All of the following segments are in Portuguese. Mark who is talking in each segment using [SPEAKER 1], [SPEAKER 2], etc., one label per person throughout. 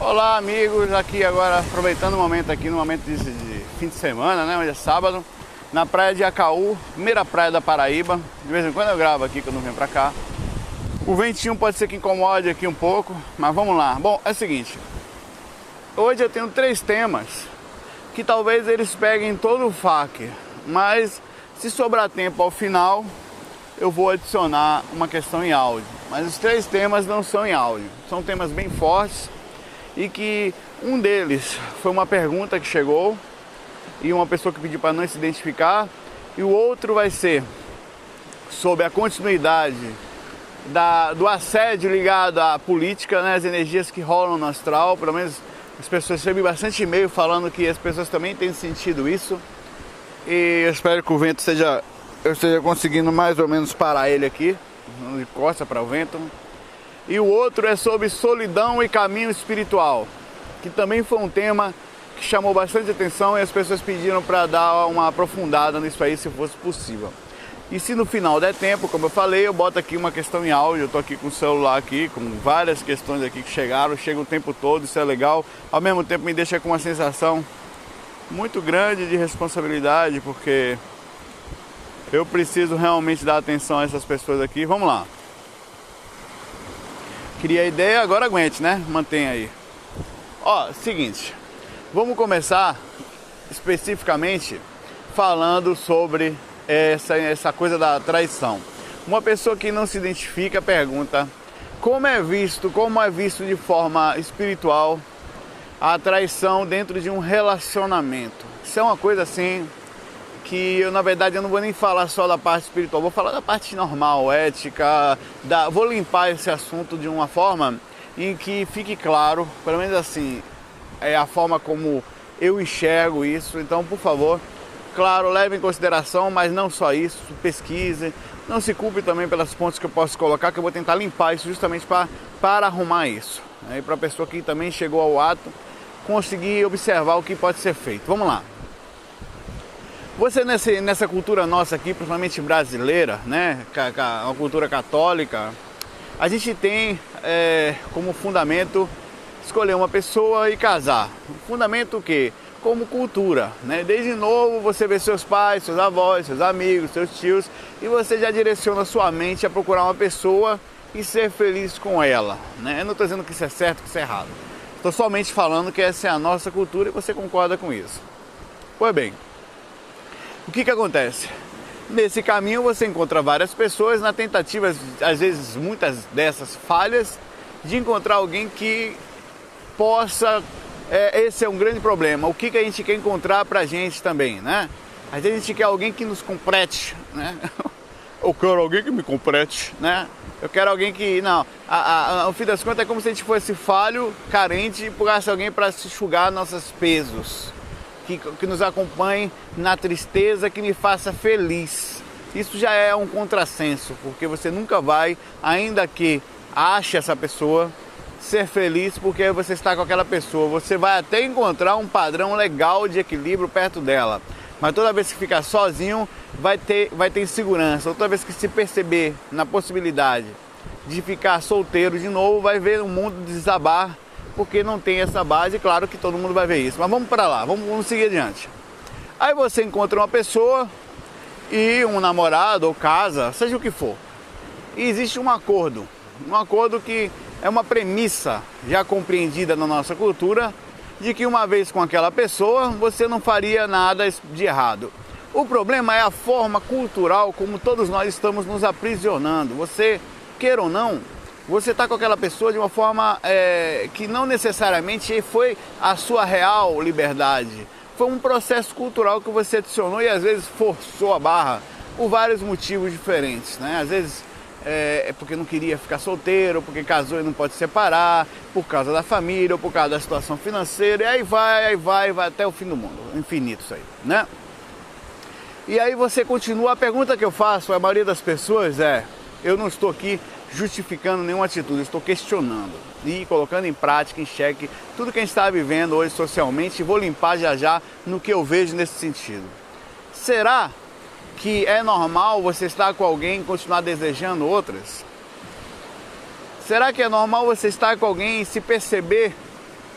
[SPEAKER 1] Olá amigos, aqui agora aproveitando o momento aqui, no momento de fim de semana, né? Hoje é sábado, na praia de Acaú, primeira praia da Paraíba. De vez em quando eu gravo aqui quando eu venho pra cá. O ventinho pode ser que incomode aqui um pouco, mas vamos lá. Bom, é o seguinte, hoje eu tenho 3 temas que talvez eles peguem todo o FAQ, mas se sobrar tempo ao final eu vou adicionar uma questão em áudio. Mas os 3 temas não são em áudio, são temas bem fortes. E que um deles foi uma pergunta que chegou e uma pessoa que pediu para não se identificar, e o outro vai ser sobre a continuidade do assédio ligado à política, né, as energias que rolam no astral. Pelo menos as pessoas recebem bastante e-mail falando que as pessoas também têm sentido isso, e eu espero que o vento eu esteja conseguindo mais ou menos parar ele aqui, não de costa para o vento. E o outro é sobre solidão e caminho espiritual, que também foi um tema que chamou bastante atenção e as pessoas pediram para dar uma aprofundada nisso aí, se fosse possível. E se no final der tempo, como eu falei, eu boto aqui uma questão em áudio. Eu tô aqui com o celular aqui, com várias questões aqui que chega o tempo todo, isso é legal. Ao mesmo tempo me deixa com uma sensação muito grande de responsabilidade, porque eu preciso realmente dar atenção a essas pessoas aqui. Vamos lá. Queria a ideia, agora aguente, né? Mantenha aí. Ó, seguinte, vamos começar especificamente falando sobre essa coisa da traição. Uma pessoa que não se identifica pergunta como é visto de forma espiritual a traição dentro de um relacionamento. Isso é uma coisa assim que na verdade eu não vou nem falar só da parte espiritual, vou falar da parte normal, ética, vou limpar esse assunto de uma forma em que fique claro, pelo menos assim, é a forma como eu enxergo isso. Então, por favor, claro, leve em consideração, mas não só isso, pesquise, não se culpe também pelas pontos que eu posso colocar, que eu vou tentar limpar isso justamente para arrumar isso, né? E para a pessoa que também chegou ao ato conseguir observar o que pode ser feito. Vamos lá. Você nessa cultura nossa aqui, principalmente brasileira, né, uma cultura católica, a gente tem como fundamento escolher uma pessoa e casar. O fundamento o quê? Como cultura, né? Desde novo você vê seus pais, seus avós, seus amigos, seus tios, e você já direciona sua mente a procurar uma pessoa e ser feliz com ela, né? Eu não estou dizendo que isso é certo, que isso é errado. Estou somente falando que essa é a nossa cultura e você concorda com isso. Pois bem, o que acontece? Nesse caminho você encontra várias pessoas na tentativa, às vezes muitas dessas falhas, de encontrar alguém que possa... esse é um grande problema. O que a gente quer encontrar pra gente também, né? Às vezes a gente quer alguém que nos complete, né? Eu quero alguém que me complete, né? Eu quero alguém que... Não, ao fim das contas é como se a gente fosse falho, carente, e procurasse alguém para se enxugar nossos pesos. Que nos acompanhe na tristeza, que me faça feliz. Isso já é um contrassenso, porque você nunca vai, ainda que ache essa pessoa, ser feliz porque você está com aquela pessoa. Você vai até encontrar um padrão legal de equilíbrio perto dela, mas toda vez que ficar sozinho vai ter insegurança. Toda vez que se perceber na possibilidade de ficar solteiro de novo, vai ver o mundo desabar, porque não tem essa base. Claro que todo mundo vai ver isso, mas vamos para lá, vamos seguir adiante. Aí você encontra uma pessoa e um namorado ou casa, seja o que for, e existe um acordo que é uma premissa já compreendida na nossa cultura, de que uma vez com aquela pessoa você não faria nada de errado. O problema é a forma cultural como todos nós estamos nos aprisionando. Você, queira ou não, você está com aquela pessoa de uma forma que não necessariamente foi a sua real liberdade. Foi um processo cultural que você adicionou e às vezes forçou a barra por vários motivos diferentes, né? Às vezes é porque não queria ficar solteiro, porque casou e não pode separar, por causa da família ou por causa da situação financeira, e aí vai até o fim do mundo, infinito isso aí, né? E aí você continua. A pergunta que eu faço à maioria das pessoas eu não estou aqui justificando nenhuma atitude, eu estou questionando e colocando em prática, em xeque, tudo que a gente está vivendo hoje socialmente, e vou limpar já no que eu vejo nesse sentido. Será que é normal você estar com alguém e continuar desejando outras? Será que é normal você estar com alguém e se perceber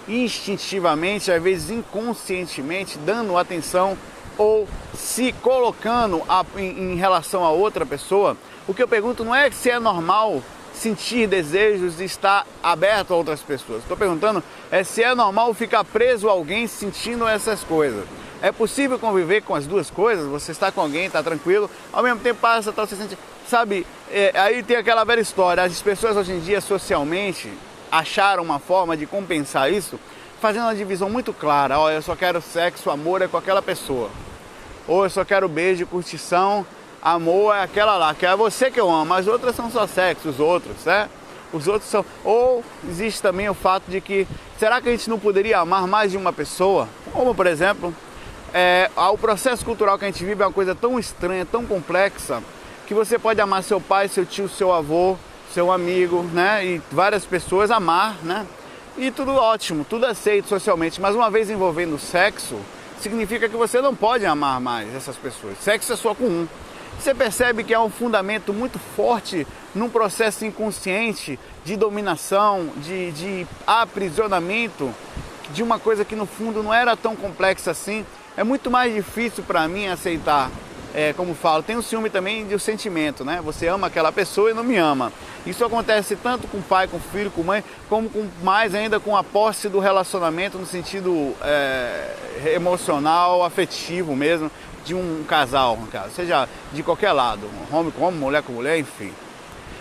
[SPEAKER 1] instintivamente, às vezes inconscientemente, dando atenção ou se colocando em relação a outra pessoa. O que eu pergunto não é se é normal sentir desejos de estar aberto a outras pessoas. Estou perguntando se é normal ficar preso a alguém sentindo essas coisas. É possível conviver com as duas coisas? Você está com alguém, está tranquilo, ao mesmo tempo passa, tá, você sente... Sabe, aí tem aquela velha história, as pessoas hoje em dia socialmente acharam uma forma de compensar isso, fazendo uma divisão muito clara. Olha, eu só quero sexo, amor é com aquela pessoa. Ou eu só quero beijo, curtição, amor é aquela lá, que é você que eu amo, as outras são só sexo, os outros, né? Os outros são... Ou existe também o fato de que, será que a gente não poderia amar mais de uma pessoa? Como, por exemplo, o processo cultural que a gente vive é uma coisa tão estranha, tão complexa, que você pode amar seu pai, seu tio, seu avô, seu amigo, né? E várias pessoas amar, né? E tudo ótimo, tudo aceito socialmente, mas uma vez envolvendo sexo, significa que você não pode amar mais essas pessoas. Sexo é só com um. Você percebe que há um fundamento muito forte num processo inconsciente de dominação, de aprisionamento, de uma coisa que no fundo não era tão complexa assim. É muito mais difícil para mim aceitar, como falo, tem o ciúme também do sentimento, né? Você ama aquela pessoa e não me ama. Isso acontece tanto com pai, com filho, com mãe, como com mais ainda com a posse do relacionamento no sentido emocional, afetivo mesmo, de um casal, no caso, seja de qualquer lado, homem com homem, mulher com mulher, enfim.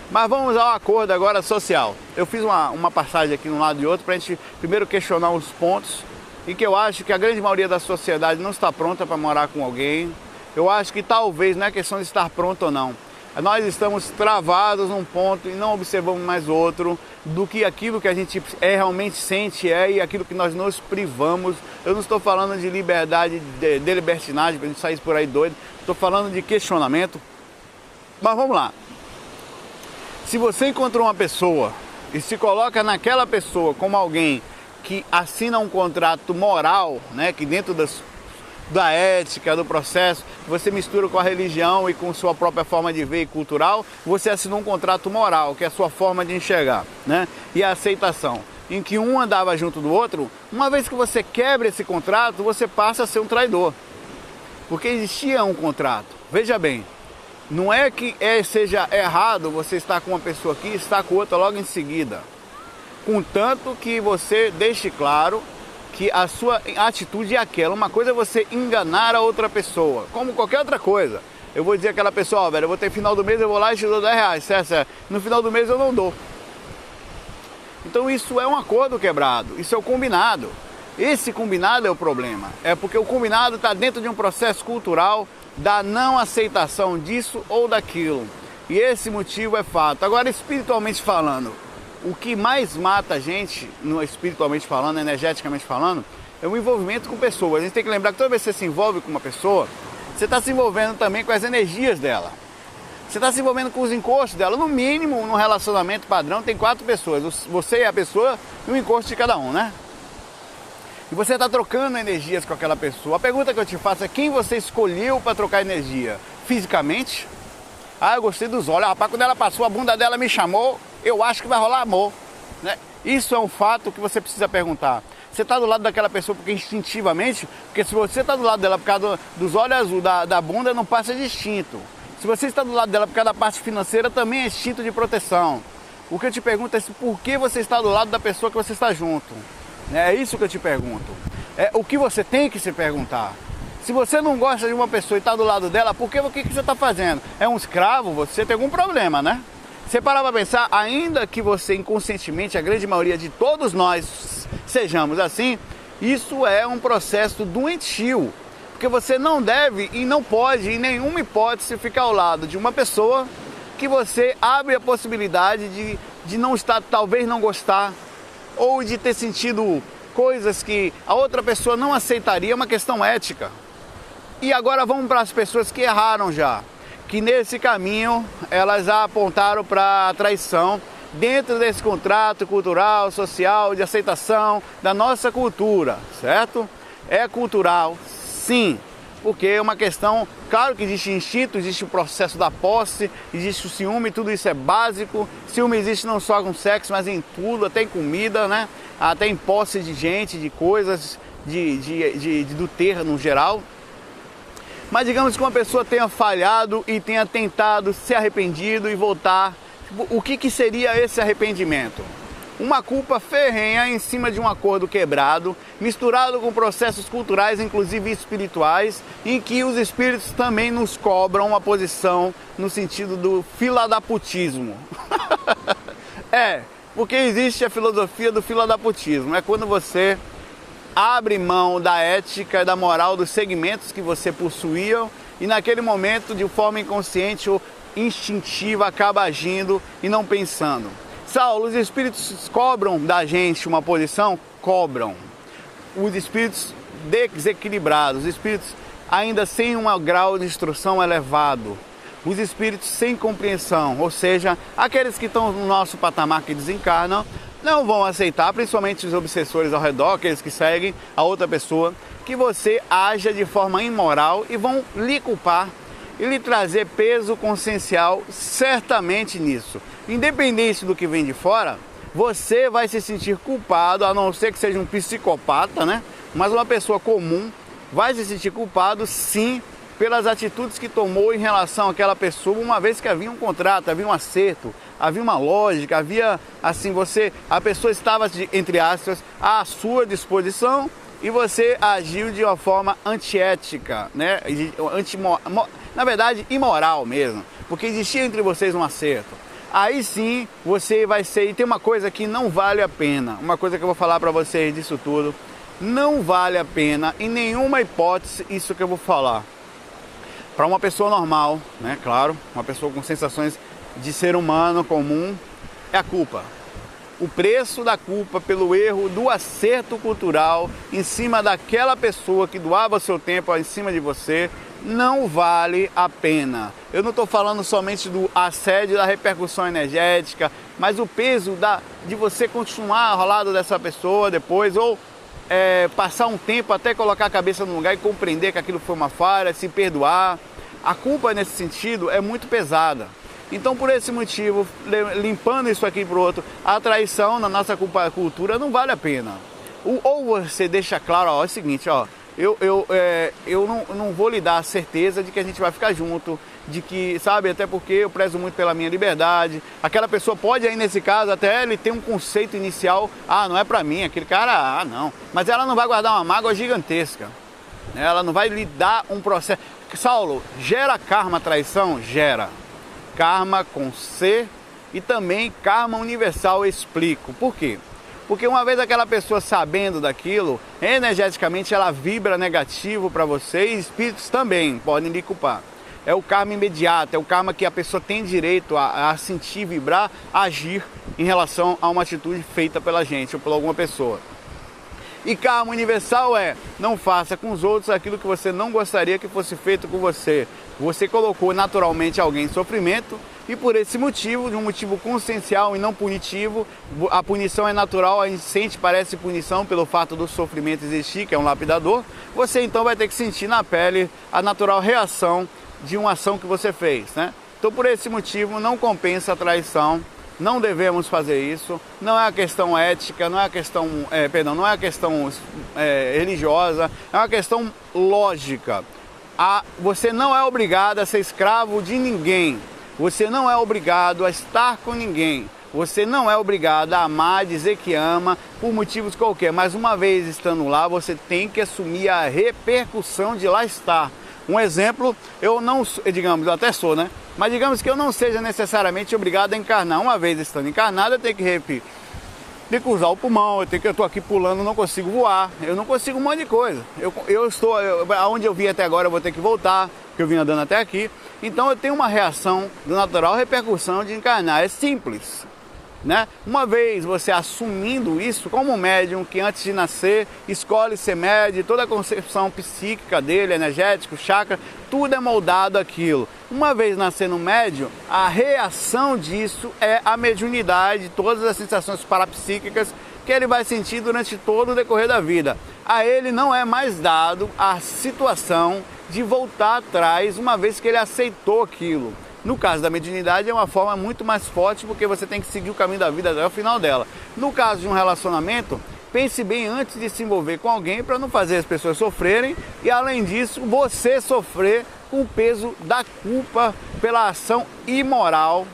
[SPEAKER 1] Mas vamos ao acordo agora social. Eu fiz uma passagem aqui de um lado e outro para a gente primeiro questionar os pontos em que eu acho que a grande maioria da sociedade não está pronta para morar com alguém. Eu acho que talvez não é questão de estar pronto ou não. Nós estamos travados num ponto e não observamos mais outro do que aquilo que a gente realmente sente e aquilo que nós nos privamos. Eu não estou falando de liberdade, de libertinagem, para a gente sair por aí doido. Estou falando de questionamento. Mas vamos lá. Se você encontrou uma pessoa e se coloca naquela pessoa como alguém que assina um contrato moral, né, que dentro da ética, do processo, você mistura com a religião e com sua própria forma de ver e cultural, você assinou um contrato moral, que é a sua forma de enxergar, né? E a aceitação, em que um andava junto do outro. Uma vez que você quebra esse contrato, você passa a ser um traidor, porque existia um contrato. Veja bem, não é que seja errado você estar com uma pessoa aqui e estar com outra logo em seguida, contanto que você deixe claro que a sua atitude é aquela. Uma coisa é você enganar a outra pessoa, como qualquer outra coisa. Eu vou dizer àquela pessoa, ó, velho, eu vou ter final do mês, eu vou lá e te dou 10 reais, certo? No final do mês eu não dou. Então isso é um acordo quebrado, isso é o combinado. Esse combinado é o problema, é porque o combinado está dentro de um processo cultural da não aceitação disso ou daquilo. E esse motivo é fato. Agora, espiritualmente falando, o que mais mata a gente, espiritualmente falando, energeticamente falando, é o envolvimento com pessoas. A gente tem que lembrar que toda vez que você se envolve com uma pessoa, você está se envolvendo também com as energias dela. Você está se envolvendo com os encostos dela. No mínimo, no relacionamento padrão, tem 4 pessoas. Você e a pessoa e um encosto de cada um, né? E você está trocando energias com aquela pessoa. A pergunta que eu te faço é: quem você escolheu para trocar energia? Fisicamente? Ah, eu gostei dos olhos. Rapaz, quando ela passou, a bunda dela me chamou. Eu acho que vai rolar amor, né? Isso é um fato que você precisa perguntar. Você está do lado daquela pessoa porque instintivamente, porque se você está do lado dela por causa dos olhos azuis, da bunda, não passa de instinto. Se você está do lado dela por causa da parte financeira, também é instinto de proteção. O que eu te pergunto é por que você está do lado da pessoa que você está junto. É isso que eu te pergunto. É o que você tem que se perguntar. Se você não gosta de uma pessoa e está do lado dela, o que você está fazendo? É um escravo? Você tem algum problema, né? Você parar para pensar, ainda que você inconscientemente, a grande maioria de todos nós sejamos assim, isso é um processo doentio. Porque você não deve e não pode, em nenhuma hipótese, ficar ao lado de uma pessoa que você abre a possibilidade de não estar, talvez não gostar, ou de ter sentido coisas que a outra pessoa não aceitaria. É uma questão ética. E agora vamos para as pessoas que erraram já, que nesse caminho elas apontaram para a traição dentro desse contrato cultural, social, de aceitação da nossa cultura, certo? É cultural, sim, porque é uma questão, claro que existe instinto, existe o processo da posse, existe o ciúme, tudo isso é básico. Ciúme existe não só com sexo, mas em tudo, até em comida, né? até em posse de gente, de coisas, do ter no geral. Mas digamos que uma pessoa tenha falhado e tenha tentado se arrependido e voltar. O que seria esse arrependimento? Uma culpa ferrenha em cima de um acordo quebrado, misturado com processos culturais, inclusive espirituais, em que os espíritos também nos cobram uma posição no sentido do filadaputismo. Porque existe a filosofia do filadaputismo. É quando você abre mão da ética e da moral dos segmentos que você possuía e naquele momento, de forma inconsciente ou instintiva, acaba agindo e não pensando. Saulo, os espíritos cobram da gente uma posição? Cobram. Os espíritos desequilibrados, os espíritos ainda sem um grau de instrução elevado, os espíritos sem compreensão, ou seja, aqueles que estão no nosso patamar que desencarnam, não vão aceitar, principalmente os obsessores ao redor, aqueles que seguem a outra pessoa, que você haja de forma imoral e vão lhe culpar e lhe trazer peso consciencial certamente nisso. Independente do que vem de fora, você vai se sentir culpado, a não ser que seja um psicopata, né? Mas uma pessoa comum vai se sentir culpado, sim, pelas atitudes que tomou em relação àquela pessoa, uma vez que havia um contrato, havia um acerto, havia uma lógica, havia, assim, a pessoa estava, entre aspas, à sua disposição e você agiu de uma forma antiética, né? Na verdade, imoral mesmo, porque existia entre vocês um acerto. Aí sim, você vai ser... E tem uma coisa que não vale a pena, uma coisa que eu vou falar para vocês disso tudo, não vale a pena, em nenhuma hipótese, isso que eu vou falar. Para uma pessoa normal, né, claro, uma pessoa com sensações de ser humano comum, é a culpa. O preço da culpa pelo erro do acerto cultural em cima daquela pessoa que doava seu tempo em cima de você, não vale a pena. Eu não estou falando somente do assédio, da repercussão energética, mas o peso de você continuar ao lado dessa pessoa depois, ou passar um tempo até colocar a cabeça no lugar e compreender que aquilo foi uma falha, se perdoar. A culpa nesse sentido é muito pesada. Então, por esse motivo, limpando isso aqui para o outro, a traição na nossa cultura não vale a pena. Ou você deixa claro, ó, é o seguinte, ó, eu não vou lhe dar a certeza de que a gente vai ficar junto, de que, sabe, até porque eu prezo muito pela minha liberdade. Aquela pessoa pode aí, nesse caso, até ele ter um conceito inicial, não é pra mim, aquele cara, não. Mas ela não vai guardar uma mágoa gigantesca, né? Ela não vai lhe dar um processo. Saulo, gera karma traição? Gera. Karma com C e também karma universal, eu explico. Por quê? Porque uma vez aquela pessoa sabendo daquilo, energeticamente ela vibra negativo para você e espíritos também podem lhe culpar. É o karma imediato, é o karma que a pessoa tem direito a sentir, vibrar, agir em relação a uma atitude feita pela gente ou por alguma pessoa. E karma universal não faça com os outros aquilo que você não gostaria que fosse feito com você. Você colocou naturalmente alguém em sofrimento e por esse motivo, de um motivo consciencial e não punitivo, a punição é natural, a gente sente, parece punição pelo fato do sofrimento existir, que é um lapidador, você então vai ter que sentir na pele a natural reação de uma ação que você fez, né? Então, por esse motivo, não compensa a traição, não devemos fazer isso, não é uma questão ética, não é uma questão, não é uma questão religiosa, é uma questão lógica. Você não é obrigado a ser escravo de ninguém, você não é obrigado a estar com ninguém, você não é obrigado a amar, dizer que ama, por motivos qualquer, mas uma vez estando lá, você tem que assumir a repercussão de lá estar. Um exemplo, eu até sou, né? Mas digamos que eu não seja necessariamente obrigado a encarnar. Uma vez estando encarnado, eu tenho que usar o pulmão, eu estou aqui pulando, não consigo voar, eu não consigo um monte de coisa. Aonde eu vim até agora eu vou ter que voltar, porque eu vim andando até aqui. Então eu tenho uma reação do natural repercussão de encarnar, é simples, né? Uma vez você assumindo isso como médium que antes de nascer escolhe ser médium, toda a concepção psíquica dele, energético, chakra, tudo é moldado aquilo. Uma vez nascendo médium, a reação disso é a mediunidade, todas as sensações parapsíquicas que ele vai sentir durante todo o decorrer da vida. A ele não é mais dado a situação de voltar atrás, uma vez que ele aceitou aquilo. No caso da mediunidade é uma forma muito mais forte, porque você tem que seguir o caminho da vida até o final dela. No caso de um relacionamento, pense bem antes de se envolver com alguém para não fazer as pessoas sofrerem e, além disso, você sofrer com o peso da culpa pela ação imoral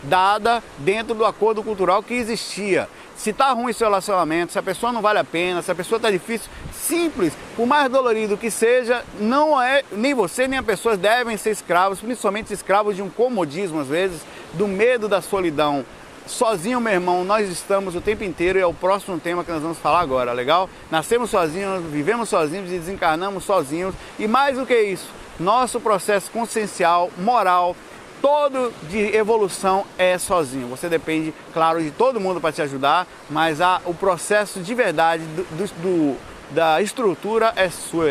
[SPEAKER 1] dada dentro do acordo cultural que existia. Se está ruim seu relacionamento, se a pessoa não vale a pena, se a pessoa está difícil, simples, por mais dolorido que seja, não é, nem você nem a pessoa devem ser escravos, principalmente escravos de um comodismo às vezes, do medo da solidão. Sozinho, meu irmão, nós estamos o tempo inteiro e é o próximo tema que nós vamos falar agora, legal? Nascemos sozinhos, vivemos sozinhos e desencarnamos sozinhos. E mais do que isso, nosso processo consciencial, moral, todo de evolução é sozinho. Você depende, claro, de todo mundo para te ajudar, mas o processo de verdade da estrutura é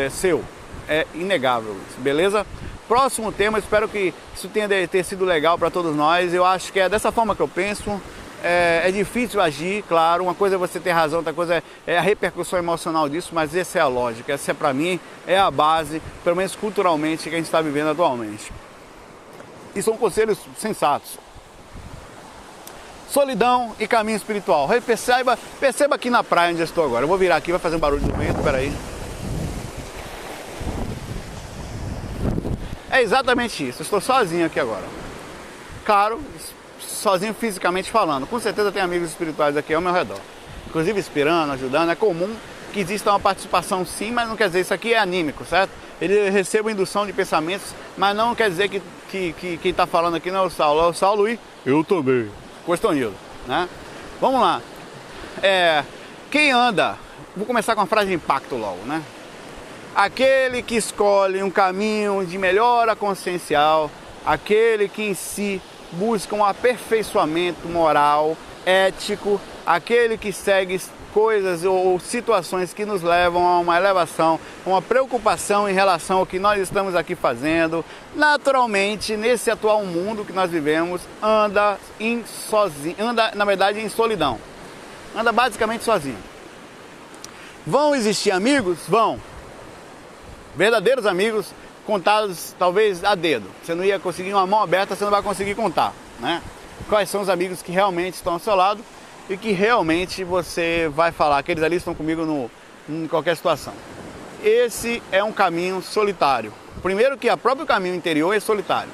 [SPEAKER 1] seu, é inegável, beleza? Próximo tema, espero que isso tenha ter sido legal para todos nós. Eu acho que é dessa forma que eu penso. É difícil agir, claro, uma coisa é você ter razão, outra coisa é a repercussão emocional disso, mas essa é a lógica, essa para mim é a base, pelo menos culturalmente, que a gente está vivendo atualmente. E são conselhos sensatos. Solidão e caminho espiritual. Perceba aqui na praia onde eu estou agora. Eu vou virar aqui, vai fazer um barulho do vento, peraí. É exatamente isso, eu estou sozinho aqui agora. Claro, sozinho fisicamente falando. Com certeza tem amigos espirituais aqui ao meu redor. Inclusive esperando, ajudando. É comum que exista uma participação sim, mas não quer dizer, isso aqui é anímico, certo? Ele recebe indução de pensamentos, mas não quer dizer que quem está falando aqui não é o Saulo e eu também. Costonildo, né? Vamos lá. Quem anda, vou começar com uma frase de impacto logo, né? Aquele que escolhe um caminho de melhora consciencial, aquele que em si busca um aperfeiçoamento moral, ético, aquele que segue coisas ou situações que nos levam a uma elevação, uma preocupação em relação ao que nós estamos aqui fazendo, naturalmente, nesse atual mundo que nós vivemos, anda na verdade em solidão, anda basicamente sozinho. Vão existir amigos? Vão. Verdadeiros amigos, contados talvez a dedo. Você não ia conseguir uma mão aberta, você não vai conseguir contar, né? Quais são os amigos que realmente estão ao seu lado e que realmente você vai falar, aqueles ali estão comigo em qualquer situação. Esse é um caminho solitário. Primeiro que o próprio caminho interior é solitário.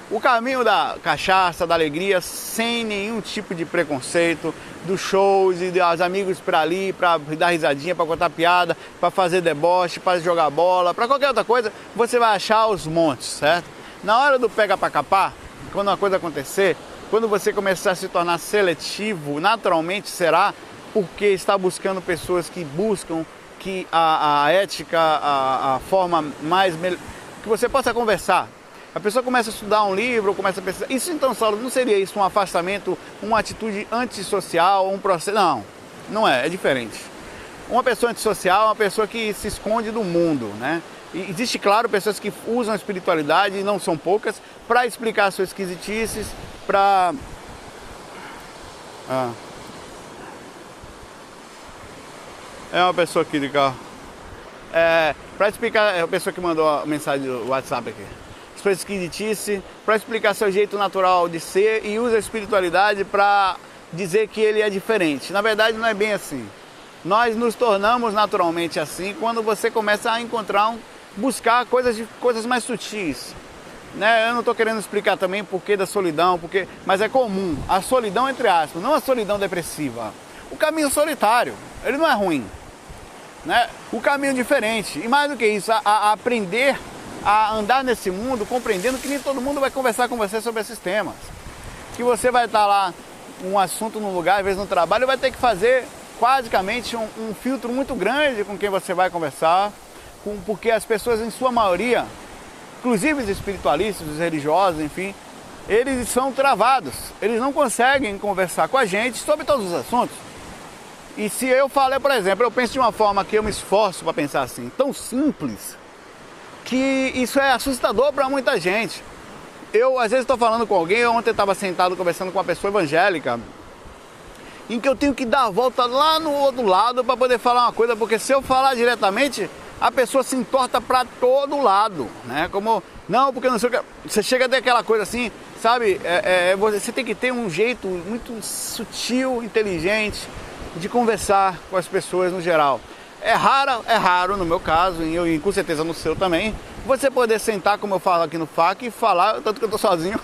[SPEAKER 1] O caminho da cachaça, da alegria, sem nenhum tipo de preconceito, dos shows e dos amigos para ali, para dar risadinha, para contar piada, para fazer deboche, para jogar bola, para qualquer outra coisa, você vai achar os montes, certo? Na hora do pega para capar, quando uma coisa acontecer, quando você começar a se tornar seletivo, naturalmente será porque está buscando pessoas que buscam que a ética, a forma mais... que você possa conversar. A pessoa começa a estudar um livro, começa a pensar... Isso então, Saulo, não seria isso um afastamento, uma atitude antissocial, um processo... Não, não é diferente. Uma pessoa antissocial é uma pessoa que se esconde do mundo, né? E existe, claro, pessoas que usam a espiritualidade, e não são poucas, para explicar suas esquisitices, para... É uma pessoa aqui de carro. Para explicar, é a pessoa que mandou a mensagem do WhatsApp aqui. Sua esquisitice, para explicar seu jeito natural de ser e usa a espiritualidade para dizer que ele é diferente. Na verdade, não é bem assim. Nós nos tornamos naturalmente assim quando você começa a buscar coisas mais sutis. Né? Eu não estou querendo explicar também o porquê da solidão, mas é comum. A solidão, entre aspas, não a solidão depressiva. O caminho solitário, ele não é ruim. Né? O caminho diferente. E mais do que isso, a aprender a andar nesse mundo, compreendendo que nem todo mundo vai conversar com você sobre esses temas. Que você vai estar lá, um assunto num lugar, às vezes no trabalho, vai ter que fazer basicamente um filtro muito grande com quem você vai conversar, porque as pessoas, em sua maioria, inclusive os espiritualistas, os religiosos, enfim, eles são travados, eles não conseguem conversar com a gente sobre todos os assuntos. E se eu falar, por exemplo, eu penso de uma forma que eu me esforço para pensar assim, tão simples, que isso é assustador para muita gente. Eu, às vezes, estou falando com alguém, ontem estava sentado conversando com uma pessoa evangélica, em que eu tenho que dar a volta lá no outro lado para poder falar uma coisa, porque se eu falar diretamente, a pessoa se entorta para todo lado, né? Como, não, porque não sei o que. Você chega a ter aquela coisa assim, sabe, você tem que ter um jeito muito sutil, inteligente de conversar com as pessoas no geral. É raro no meu caso, e com certeza no seu também, você poder sentar, como eu falo aqui no FAQ, e falar, tanto que eu tô sozinho,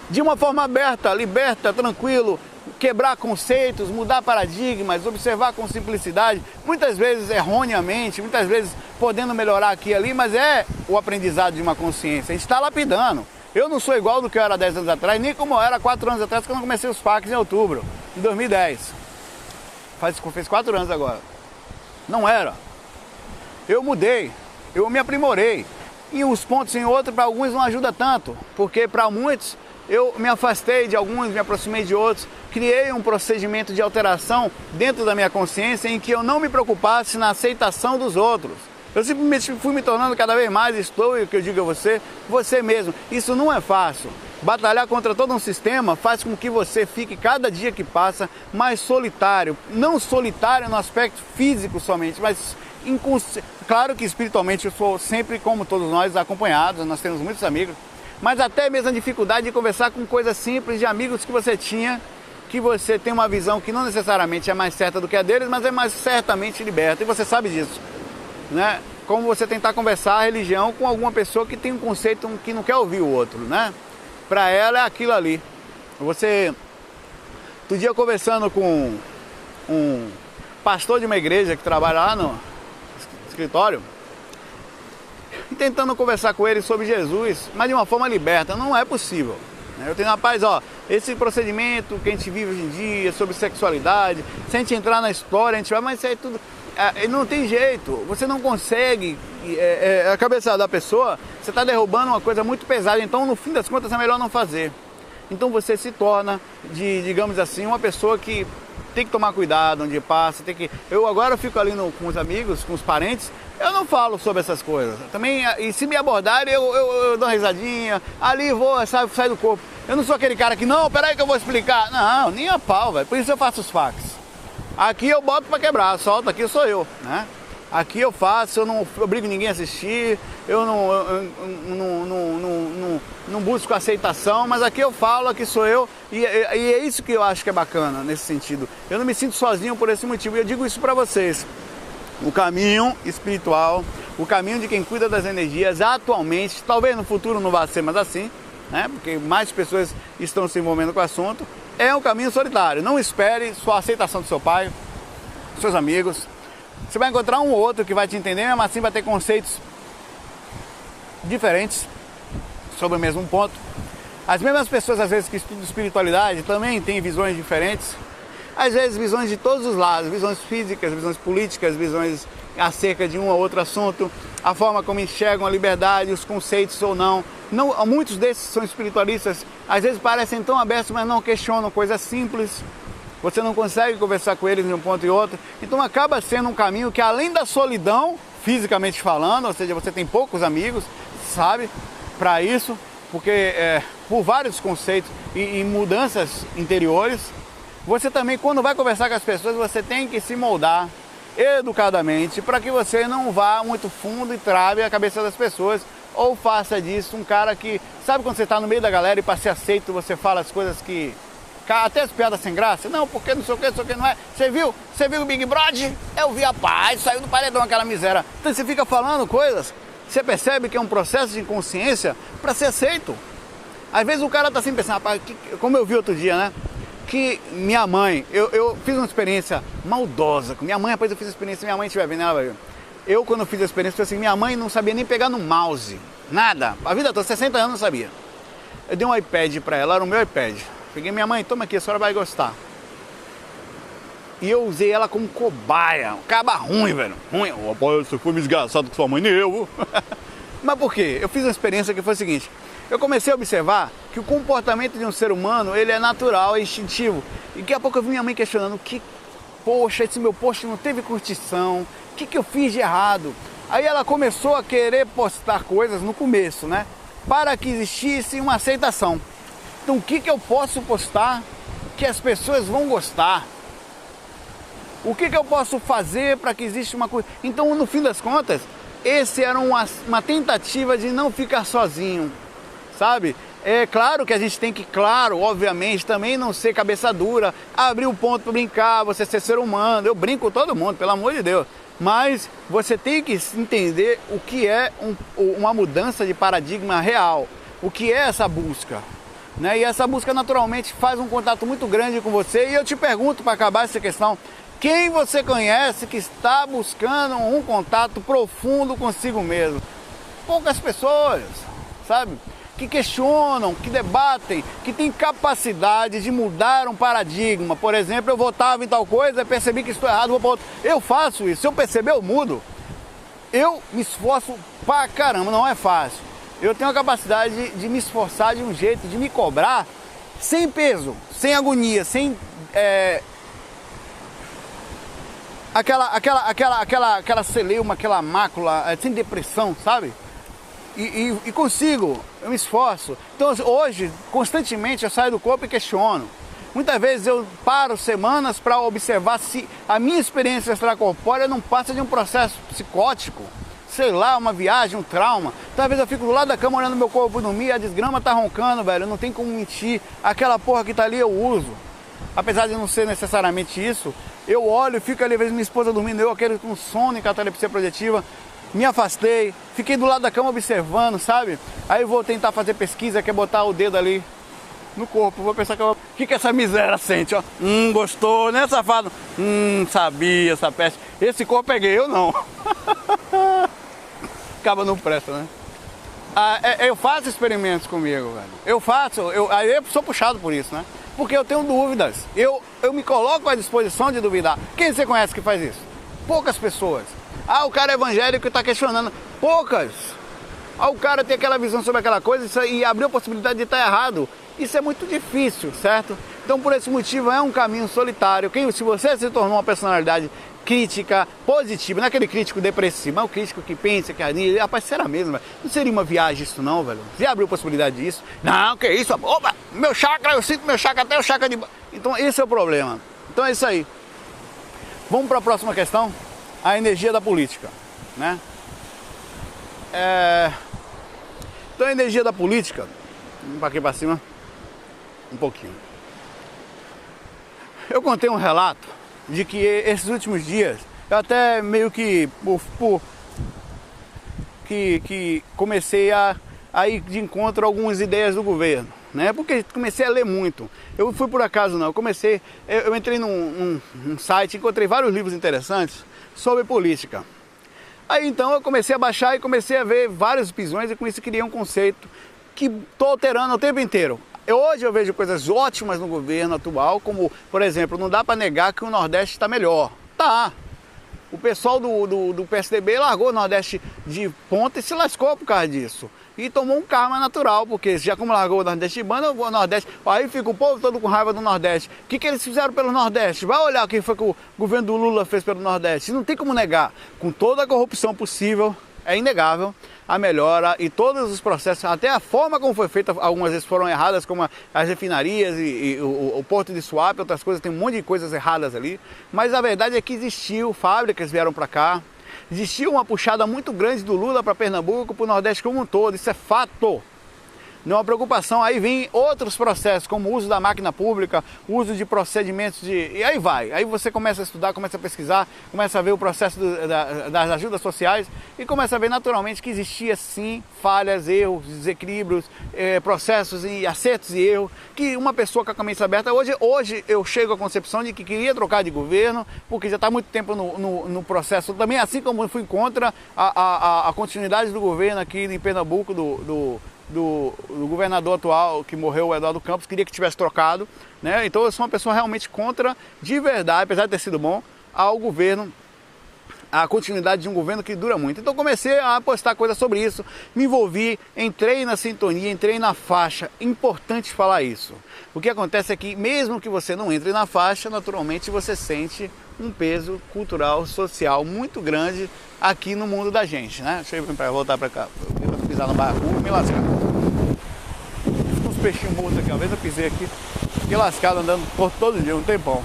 [SPEAKER 1] de uma forma aberta, liberta, tranquilo, quebrar conceitos, mudar paradigmas, observar com simplicidade, muitas vezes erroneamente, muitas vezes podendo melhorar aqui e ali, mas é o aprendizado de uma consciência, a gente está lapidando. Eu não sou igual do que eu era 10 anos atrás, nem como eu era 4 anos atrás, quando eu comecei os FAQs em outubro de 2010. Fez 4 anos agora. Não era. Eu mudei, eu me aprimorei. E uns pontos em outros, para alguns não ajuda tanto, porque para muitos eu me afastei de alguns, me aproximei de outros, criei um procedimento de alteração dentro da minha consciência em que eu não me preocupasse na aceitação dos outros. Eu simplesmente fui me tornando cada vez mais, estou, e o que eu digo a você mesmo. Isso não é fácil. Batalhar contra todo um sistema faz com que você fique, cada dia que passa, mais solitário. Não solitário no aspecto físico somente, mas claro que espiritualmente eu sou sempre, como todos nós, acompanhados, nós temos muitos amigos, mas até mesmo a dificuldade de conversar com coisas simples de amigos que você tinha, que você tem uma visão que não necessariamente é mais certa do que a deles, mas é mais certamente liberta, e você sabe disso, né? Como você tentar conversar a religião com alguma pessoa que tem um conceito que não quer ouvir o outro, né? Para ela é aquilo ali. Outro dia conversando com um pastor de uma igreja que trabalha lá no escritório, e tentando conversar com ele sobre Jesus, mas de uma forma liberta. Não é possível. Eu tenho, rapaz, esse procedimento que a gente vive hoje em dia, sobre sexualidade, se a gente entrar na história, a gente vai, mas isso aí tudo, não tem jeito, você não consegue, a cabeça da pessoa, você está derrubando uma coisa muito pesada, então no fim das contas é melhor não fazer. Então você se torna, digamos assim, uma pessoa que tem que tomar cuidado onde passa, eu agora fico ali com os amigos, com os parentes, eu não falo sobre essas coisas. Também, e se me abordarem, eu dou uma risadinha, ali vou, sai do corpo. Eu não sou aquele cara que, não, peraí que eu vou explicar. Não, nem a pau, velho. Por isso eu faço os FAQs. Aqui eu boto pra quebrar, solto, aqui sou eu, né? Aqui eu faço, eu não obrigo ninguém a assistir, eu não busco aceitação, mas aqui eu falo, aqui sou eu, e é isso que eu acho que é bacana nesse sentido. Eu não me sinto sozinho por esse motivo, e eu digo isso pra vocês. O caminho espiritual, o caminho de quem cuida das energias atualmente, talvez no futuro não vá ser mais assim, né? Porque mais pessoas estão se envolvendo com o assunto, é um caminho solitário. Não espere só a aceitação do seu pai, dos seus amigos. Você vai encontrar um ou outro que vai te entender, mas assim vai ter conceitos diferentes sobre o mesmo ponto. As mesmas pessoas, às vezes, que estudam espiritualidade também têm visões diferentes. Às vezes visões de todos os lados, visões físicas, visões políticas, visões acerca de um ou outro assunto, a forma como enxergam a liberdade, os conceitos ou não. Muitos desses são espiritualistas, às vezes parecem tão abertos, mas não questionam coisas simples. Você não consegue conversar com eles de um ponto e outro. Então acaba sendo um caminho que, além da solidão, fisicamente falando, ou seja, você tem poucos amigos, sabe, para isso, porque por vários conceitos e mudanças interiores, você também, quando vai conversar com as pessoas, você tem que se moldar educadamente para que você não vá muito fundo e trave a cabeça das pessoas, ou faça disso um cara que, sabe quando você está no meio da galera e para ser aceito você fala as coisas que, até as piadas sem graça, não, porque não sei o que, não é, você viu o Big Brother? Eu vi a paz, saiu do paredão aquela miséria. Então você fica falando coisas, você percebe que é um processo de inconsciência para ser aceito. Às vezes o cara está assim pensando, rapaz, como eu vi outro dia, né? Que minha mãe, eu fiz uma experiência maldosa com minha mãe, rapaz, eu fiz a experiência, minha mãe estiver vendo, ela vai ver. Eu, quando eu fiz a experiência, foi assim, minha mãe não sabia nem pegar no mouse, nada, a vida toda, 60 anos não sabia. Eu dei um iPad para ela, era o meu iPad. Peguei, minha mãe, toma aqui, a senhora vai gostar. E eu usei ela como cobaia, um caba ruim, velho, ruim. Rapaz, você foi me desgraçado com sua mãe, nem eu. Mas por quê? Eu fiz uma experiência que foi o seguinte, eu comecei a observar que o comportamento de um ser humano, ele é natural, é instintivo. E daqui a pouco eu vi minha mãe questionando, poxa, esse meu post não teve curtição, o que eu fiz de errado? Aí ela começou a querer postar coisas no começo, né? Para que existisse uma aceitação. Então o que eu posso postar que as pessoas vão gostar? O que eu posso fazer para que exista uma coisa? Então, no fim das contas, esse era uma tentativa de não ficar sozinho, sabe? É claro que a gente tem que, claro, obviamente, também não ser cabeça dura, abrir o ponto para brincar, você ser humano. Eu brinco com todo mundo, pelo amor de Deus. Mas você tem que entender o que é uma mudança de paradigma real. O que é essa busca. Né? E essa busca naturalmente faz um contato muito grande com você. E eu te pergunto, para acabar essa questão, quem você conhece que está buscando um contato profundo consigo mesmo? Poucas pessoas, sabe? Que questionam, que debatem, que têm capacidade de mudar um paradigma. Por exemplo, eu votava em tal coisa, percebi que estou errado, vou para outro. Eu faço isso, se eu perceber, eu mudo. Eu me esforço pra caramba, não é fácil. Eu tenho a capacidade de me esforçar de um jeito, de me cobrar, sem peso, sem agonia, sem... aquela celeuma, aquela mácula, sem depressão, sabe? E consigo, eu me esforço. Então hoje, constantemente eu saio do corpo e questiono. Muitas vezes eu paro semanas para observar se a minha experiência extracorpórea não passa de um processo psicótico, sei lá, uma viagem, um trauma. Então às vezes eu fico do lado da cama olhando meu corpo dormir, a desgrama tá roncando, velho, não tem como mentir. Aquela porra que tá ali eu uso. Apesar de não ser necessariamente isso, eu olho e fico ali, às vezes minha esposa dormindo, eu aquele com sono e catalepsia projetiva. Me afastei, fiquei do lado da cama observando, sabe? Aí eu vou tentar fazer pesquisa, que é botar o dedo ali no corpo. Vou pensar o que essa miséria sente, ó. Gostou, né, safado? Sabia, essa peste. Esse corpo peguei, eu não. Acaba não presta, né? Eu faço experimentos comigo, velho. Aí eu sou puxado por isso, né? Porque eu tenho dúvidas. Eu me coloco à disposição de duvidar. Quem você conhece que faz isso? Poucas pessoas. O cara evangélico está questionando. Poucas. O cara tem aquela visão sobre aquela coisa e abriu a possibilidade de estar errado. Isso é muito difícil, certo? Então, por esse motivo, é um caminho solitário. Se você se tornou uma personalidade crítica, positiva, não é aquele crítico depressivo, mas o crítico que pensa, que anima, rapaz, será mesmo, velho? Não seria uma viagem isso não, velho? Você abriu a possibilidade disso? Não, que isso? Opa, meu chakra, eu sinto meu chakra até o chakra de... Então, esse é o problema. Então, é isso aí. Vamos para a próxima questão. A energia da política, né? Então a energia da política, vamos para aqui para cima um pouquinho. Eu contei um relato de que esses últimos dias, eu até meio que que comecei a ir de encontro a algumas ideias do governo, né? Porque comecei a ler muito. Eu fui por acaso não, eu entrei num site, encontrei vários livros interessantes sobre política. Aí então eu comecei a baixar e comecei a ver vários pisões e com isso criei um conceito que estou alterando o tempo inteiro. Hoje eu vejo coisas ótimas no governo atual, como, por exemplo, não dá para negar que o Nordeste está melhor. Tá. O pessoal do PSDB largou o Nordeste de ponta e se lascou por causa disso. E tomou um karma natural, porque já como largou o Nordeste de banda, o Nordeste... Aí fica o povo todo com raiva do Nordeste. O que eles fizeram pelo Nordeste? Vai olhar o que foi que o governo do Lula fez pelo Nordeste. Não tem como negar. Com toda a corrupção possível, é inegável a melhora e todos os processos, até a forma como foi feita, algumas vezes foram erradas, como as refinarias e o porto de Suape, outras coisas, tem um monte de coisas erradas ali. Mas a verdade é que existiu, fábricas vieram para cá, existiu uma puxada muito grande do Lula para Pernambuco, para o Nordeste como um todo, isso é fato. Não é uma preocupação, aí vem outros processos, como o uso da máquina pública, o uso de procedimentos e aí vai. Aí você começa a estudar, começa a pesquisar, começa a ver o processo das ajudas sociais e começa a ver naturalmente que existia sim falhas, erros, desequilíbrios, processos e acertos e erros, que uma pessoa com a cabeça aberta, hoje eu chego à concepção de que queria trocar de governo, porque já está muito tempo no processo, também assim como fui contra a continuidade do governo aqui em Pernambuco, do governador atual que morreu, o Eduardo Campos, queria que tivesse trocado, né? Então eu sou uma pessoa realmente contra, de verdade, apesar de ter sido bom, ao governo, a continuidade de um governo que dura muito. Então comecei a postar coisas sobre isso, me envolvi, entrei na sintonia, entrei na faixa. Importante falar isso. O que acontece é que mesmo que você não entre na faixa, naturalmente você sente um peso cultural, social muito grande aqui no mundo da gente, né? Deixa eu voltar para cá, eu vou pisar no barco, me lascar. Uns peixinhos mortos aqui, uma vez eu pisei aqui, fiquei lascado andando por todo dia, um tempão.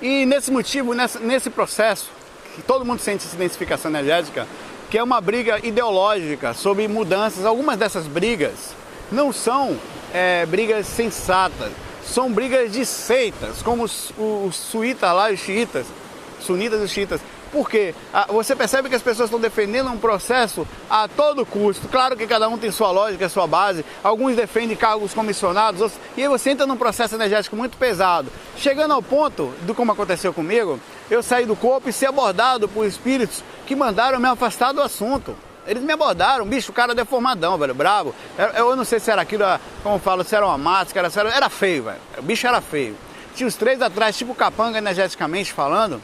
[SPEAKER 1] E nesse motivo, nesse processo, que todo mundo sente essa identificação energética, que é uma briga ideológica sobre mudanças. Algumas dessas brigas não são brigas sensatas, são brigas de seitas, como os suítas lá, os xiitas, sunitas e os xiitas. Por quê? Você percebe que as pessoas estão defendendo um processo a todo custo. Claro que cada um tem sua lógica, sua base. Alguns defendem cargos comissionados, outros... e aí você entra num processo energético muito pesado. Chegando ao ponto, do como aconteceu comigo, eu saí do corpo e ser abordado por espíritos que mandaram me afastar do assunto. Eles me abordaram, bicho, o cara deformadão, velho, bravo. Eu não sei se era aquilo, como eu falo, se era uma máscara, era feio, velho. O bicho era feio. Tinha os três atrás, tipo capanga energeticamente falando,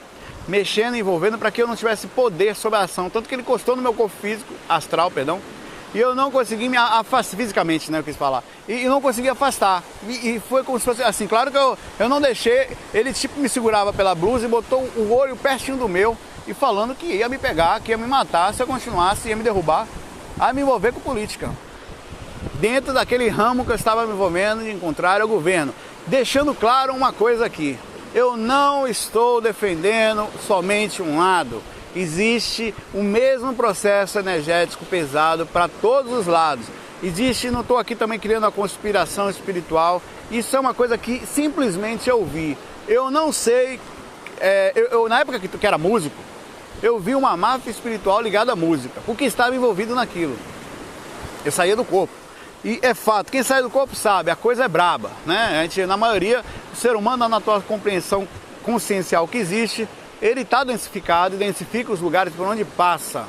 [SPEAKER 1] mexendo, envolvendo, para que eu não tivesse poder sobre a ação. Tanto que ele encostou no meu corpo físico, astral, perdão, e eu não consegui me afastar, fisicamente, né, eu quis falar, e não consegui afastar. E foi como se fosse assim, claro que eu não deixei, ele tipo me segurava pela blusa e botou o olho pertinho do meu, e falando que ia me pegar, que ia me matar se eu continuasse, ia me derrubar, a me envolver com política. Dentro daquele ramo que eu estava me envolvendo de contrário ao governo. Deixando claro uma coisa aqui. Eu não estou defendendo somente um lado. Existe o mesmo processo energético pesado para todos os lados. Existe, não estou aqui também criando uma conspiração espiritual. Isso é uma coisa que simplesmente eu vi. Eu não sei, na época que era músico, eu vi uma máfia espiritual ligada à música, porque estava envolvido naquilo. Eu saía do corpo. E é fato, quem sai do corpo sabe, a coisa é braba, né? A gente, na maioria, o ser humano, na tua compreensão consciencial que existe, ele está densificado, identifica os lugares por onde passa.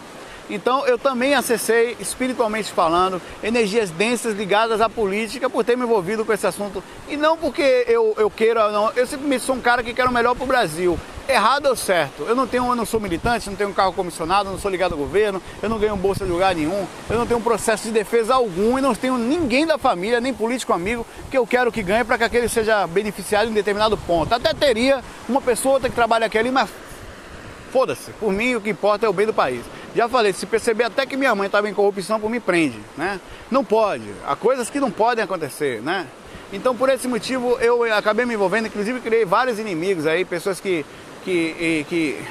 [SPEAKER 1] Então eu também acessei, espiritualmente falando, energias densas ligadas à política por ter me envolvido com esse assunto. E não porque eu queira, não. Eu simplesmente sou um cara que quer o melhor para o Brasil. Errado ou certo? Eu não sou militante, não tenho um cargo comissionado, não sou ligado ao governo, eu não ganho bolsa de lugar nenhum, eu não tenho um processo de defesa algum e não tenho ninguém da família, nem político amigo, que eu quero que ganhe para que aquele seja beneficiado em determinado ponto. Até teria uma pessoa outra que trabalha aqui ali, mas foda-se, por mim o que importa é o bem do país. Já falei, se perceber até que minha mãe estava em corrupção, por mim prende, né? Não pode, há coisas que não podem acontecer, né? Então por esse motivo eu acabei me envolvendo, inclusive criei vários inimigos aí, pessoas que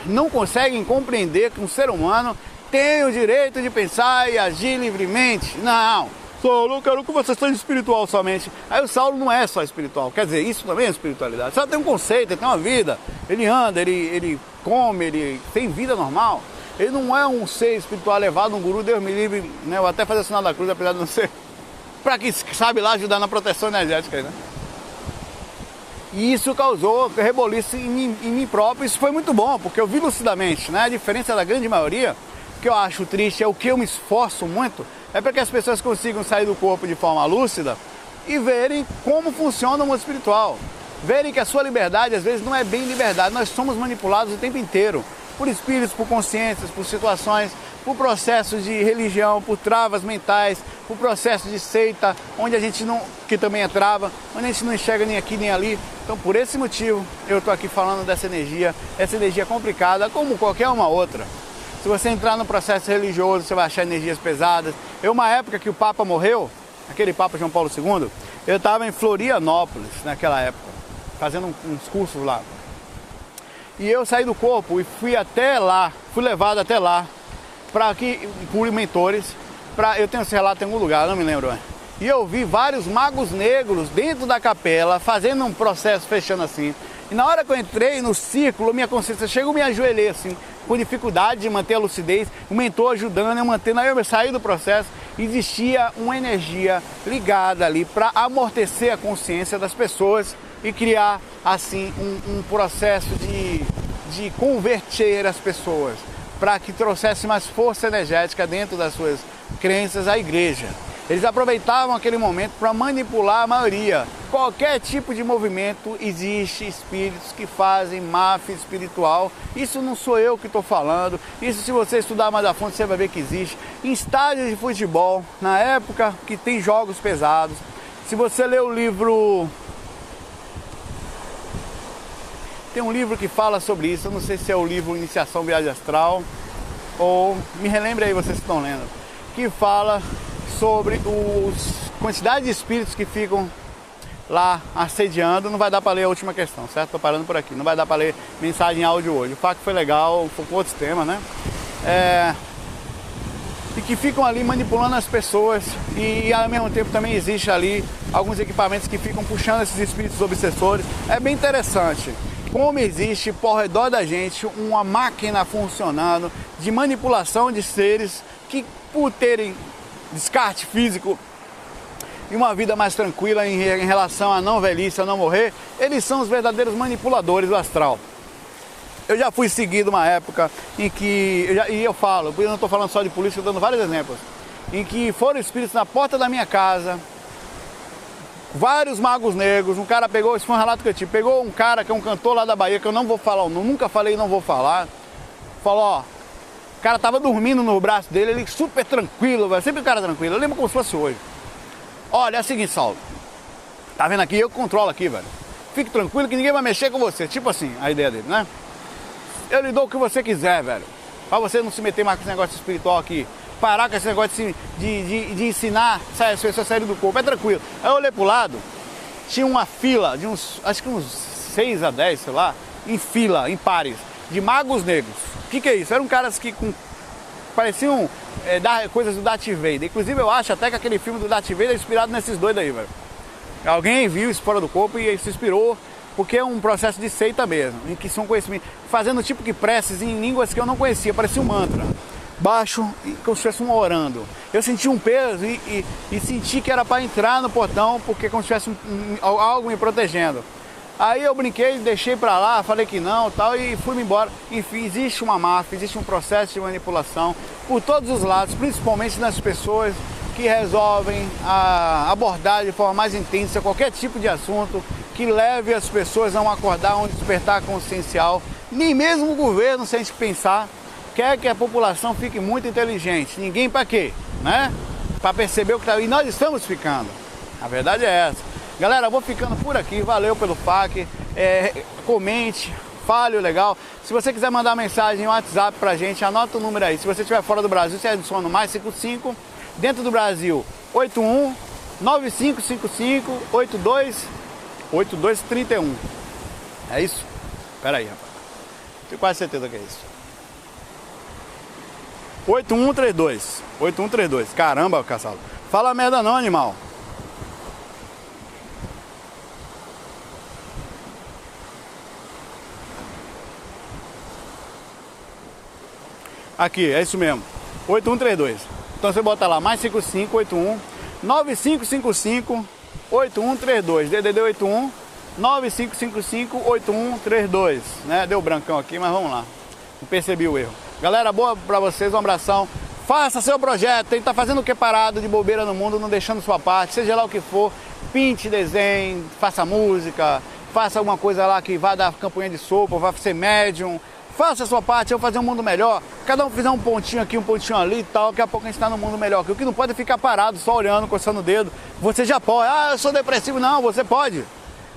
[SPEAKER 1] não conseguem compreender que um ser humano tem o direito de pensar e agir livremente. Não, Saulo, eu quero que você seja espiritual somente. Aí o Saulo não é só espiritual, quer dizer, isso também é espiritualidade. Só tem um conceito, ele tem uma vida, ele anda, ele come, ele tem vida normal. Ele não é um ser espiritual elevado, um guru, Deus me livre, né? Eu vou até fazer o sinal da cruz, apesar de não ser, para que sabe lá ajudar na proteção energética, né? E isso causou reboliço em mim próprio. Isso foi muito bom, porque eu vi lucidamente, né? A diferença da grande maioria, que eu acho triste, é o que eu me esforço muito, é para que as pessoas consigam sair do corpo de forma lúcida e verem como funciona o mundo espiritual. Verem que a sua liberdade, às vezes, não é bem liberdade. Nós somos manipulados o tempo inteiro. Por espíritos, por consciências, por situações, por processos de religião, por travas mentais, por processos de seita, onde a gente não, que também é trava, onde a gente não enxerga nem aqui nem ali. Então por esse motivo eu estou aqui falando dessa energia, essa energia complicada como qualquer uma outra. Se você entrar no processo religioso, você vai achar energias pesadas. Uma época que o Papa morreu, aquele Papa João Paulo II, eu estava em Florianópolis naquela época, fazendo uns cursos lá. E eu saí do corpo e fui até lá, fui levado até lá, por mentores, eu tenho esse relato em algum lugar, não me lembro. E eu vi vários magos negros dentro da capela, fazendo um processo, fechando assim. E na hora que eu entrei no círculo, minha consciência chegou, me ajoelhei assim, com dificuldade de manter a lucidez, o mentor ajudando, eu mantendo, aí eu saí do processo, existia uma energia ligada ali para amortecer a consciência das pessoas e criar assim um processo de converter as pessoas, para que trouxesse mais força energética dentro das suas crenças à igreja. Eles aproveitavam aquele momento para manipular a maioria. Qualquer tipo de movimento, existe espíritos que fazem máfia espiritual. Isso não sou eu que estou falando. Isso, se você estudar mais a fundo, você vai ver que existe. Em estádios de futebol, na época que tem jogos pesados, se você ler o livro... Tem um livro que fala sobre isso, eu não sei se é o livro Iniciação Viagem Astral, ou me relembre aí, vocês que estão lendo, que fala sobre a quantidade de espíritos que ficam lá assediando. Não vai dar para ler a última questão, certo? Tô parando por aqui. Não vai dar para ler mensagem em áudio hoje. O fato foi legal, foi com outros temas, né? E que ficam ali manipulando as pessoas e ao mesmo tempo também existe ali alguns equipamentos que ficam puxando esses espíritos obsessores. É bem interessante como existe por redor da gente uma máquina funcionando de manipulação de seres que, por terem descarte físico e uma vida mais tranquila em relação a não velhice, a não morrer, eles são os verdadeiros manipuladores do astral. Eu já fui seguido uma época em que, e eu falo, eu não estou falando só de polícia, estou dando vários exemplos, em que foram espíritos na porta da minha casa, vários magos negros. Um cara pegou, esse foi um relato que eu tive, pegou um cara que é um cantor lá da Bahia, que eu não vou falar, nunca falei e não vou falar, falou, ó, o cara tava dormindo no braço dele, ele super tranquilo, velho, sempre um cara tranquilo, eu lembro como se fosse hoje. Olha, é o seguinte, Saulo, tá vendo aqui, eu controlo aqui, velho, fique tranquilo que ninguém vai mexer com você, tipo assim, a ideia dele, né? Eu lhe dou o que você quiser, velho. Pra você não se meter mais com esse negócio espiritual aqui. Parar com esse negócio de ensinar as pessoas a saírem do corpo. É tranquilo. Aí eu olhei pro lado, tinha uma fila de uns, acho que uns 6 a 10, sei lá, em fila, em pares, de magos negros. O que é isso? Eram caras que pareciam coisas do Darth Vader. Inclusive eu acho até que aquele filme do Darth Vader é inspirado nesses dois aí, velho. Alguém viu isso fora do corpo e se inspirou. Porque é um processo de seita mesmo, em que são conhecimentos, fazendo tipo que preces em línguas que eu não conhecia, parecia um mantra, baixo, como se estivesse um orando. Eu senti um peso e senti que era para entrar no portão, porque como se tivesse algo me protegendo. Aí eu brinquei, deixei para lá, falei que não, tal, e fui-me embora. Enfim, existe uma máfia, existe um processo de manipulação por todos os lados, principalmente nas pessoas que resolvem abordar de forma mais intensa qualquer tipo de assunto que leve as pessoas a acordar, a um despertar consciencial. Nem mesmo o governo, se a gente pensar, quer que a população fique muito inteligente. Ninguém para quê? Né? Para perceber o que está. E nós estamos ficando. A verdade é essa. Galera, eu vou ficando por aqui. Valeu pelo FAQ. Comente, fale o legal. Se você quiser mandar mensagem no WhatsApp pra gente, anota o número aí. Se você estiver fora do Brasil, você adiciona mais 55. Dentro do Brasil, 81 9555 8231. É isso? Pera aí, rapaz. Tenho quase certeza que é isso. 8132. 8132. Caramba, Caçalo. Fala merda não, animal. Aqui, é isso mesmo. 8132. Então você bota lá, mais 5581 9555 8132, DDD 81 9555 8132, né? Deu brancão aqui, mas vamos lá. Não percebi o erro. Galera, boa pra vocês, um abração. Faça seu projeto, tem que estar fazendo o que parado de bobeira no mundo, não deixando sua parte, seja lá o que for, pinte, desenhe, faça música, faça alguma coisa lá que vá dar campanha de sopa, vá ser médium. Faça a sua parte, eu vou fazer um mundo melhor. Cada um fizer um pontinho aqui, um pontinho ali e tal. Daqui a pouco a gente está no mundo melhor. O que não pode é ficar parado, só olhando, coçando o dedo. Você já pode. Ah, eu sou depressivo. Não, você pode.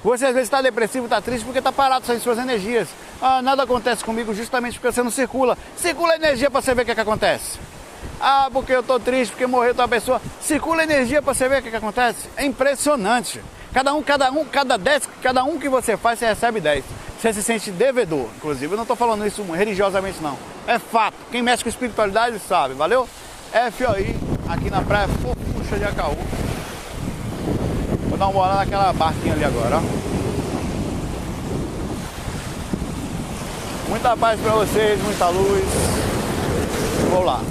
[SPEAKER 1] Você às vezes está depressivo, está triste porque está parado sem suas energias. Ah, nada acontece comigo justamente porque você não circula. Circula energia para você ver o que acontece. Ah, porque eu estou triste, porque morreu outra pessoa. Circula energia para você ver o que acontece. É impressionante. Cada um que você faz, você recebe 10. Você se sente devedor, inclusive. Eu não estou falando isso religiosamente, não. É fato. Quem mexe com espiritualidade sabe, valeu? FOI, aqui na praia Fofuxa de Acaú. Vou dar uma olhada naquela barquinha ali agora, ó. Muita paz para vocês, muita luz. Vou lá.